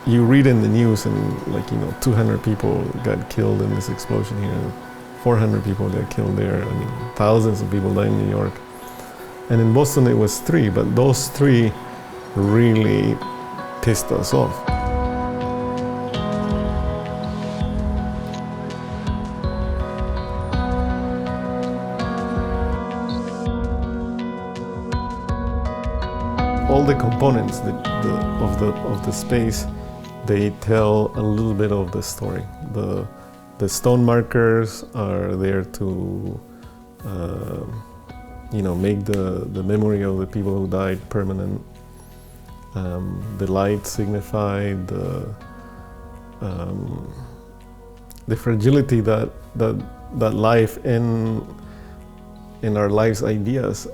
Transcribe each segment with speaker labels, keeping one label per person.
Speaker 1: you read in the news and 200 people got killed in this explosion here, 400 people got killed there. I mean, thousands of people died in New York. And in Boston it was 3, but those 3 really pissed us off. All the components of the space, they tell a little bit of the story. The stone markers are there to make the memory of the people who died permanent. The lights signify the fragility that life in our lives' ideas.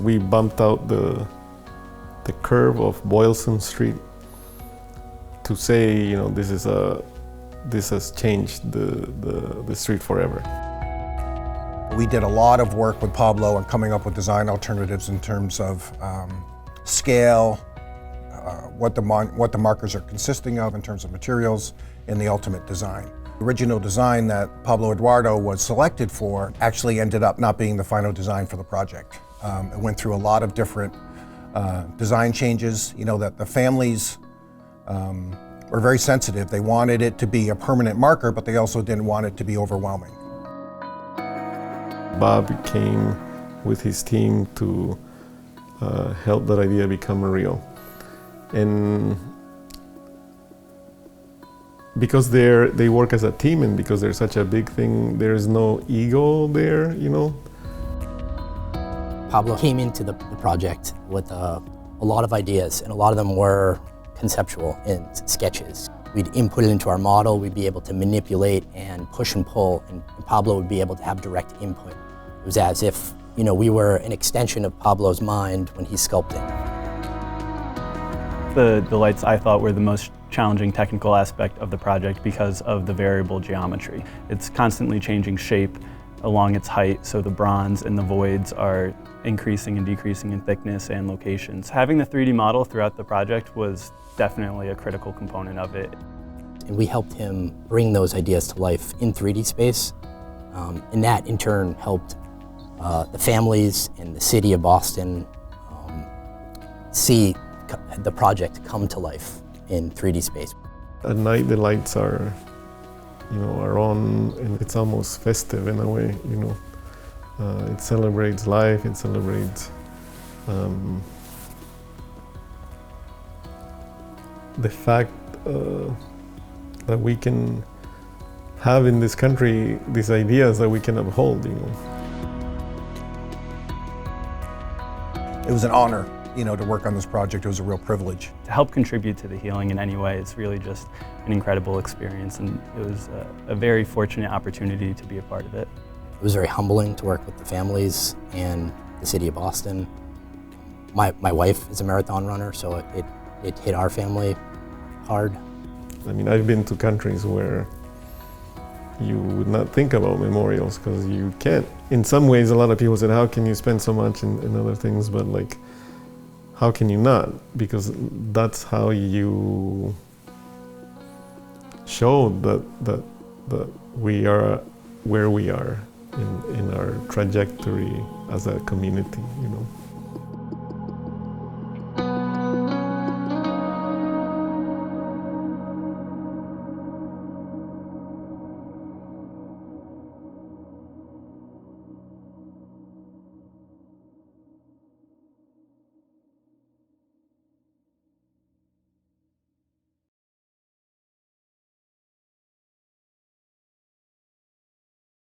Speaker 1: We bumped out the curve of Boylston Street to say, this has changed the street forever.
Speaker 2: We did a lot of work with Pablo on coming up with design alternatives in terms of scale, what the markers are consisting of in terms of materials, and the ultimate design. The original design that Pablo Eduardo was selected for actually ended up not being the final design for the project. It went through a lot of different design changes, that the families were very sensitive. They wanted it to be a permanent marker, but they also didn't want it to be overwhelming.
Speaker 1: Bob came with his team to help that idea become real. And because they work as a team and because they're such a big thing, there's no ego there,
Speaker 3: Pablo came into the project with a lot of ideas, and a lot of them were conceptual in sketches. We'd input it into our model, we'd be able to manipulate and push and pull, and Pablo would be able to have direct input. It was as if, we were an extension of Pablo's mind when he's sculpting.
Speaker 4: The lights, I thought, were the most challenging technical aspect of the project because of the variable geometry. It's constantly changing shape along its height, so the bronze and the voids are increasing and decreasing in thickness and locations. Having the 3D model throughout the project was definitely a critical component of it.
Speaker 3: And we helped him bring those ideas to life in 3D space, and that in turn helped the families and the city of Boston see the project come to life in 3D space.
Speaker 1: At night the lights are on, and it's almost festive in a way, It celebrates life, it celebrates the fact that we can have in this country these ideas that we can uphold,
Speaker 2: It was an honor, to work on this project. It was a real privilege.
Speaker 4: To help contribute to the healing in any way, it's really just an incredible experience, and it was a very fortunate opportunity to be a part of it.
Speaker 3: It was very humbling to work with the families and the city of Boston. My wife is a marathon runner, so it hit our family hard.
Speaker 1: I mean, I've been to countries where you would not think about memorials because you can't. In some ways, a lot of people said, how can you spend so much in other things, but how can you not? Because that's how you show that we are where we are in our trajectory as a community,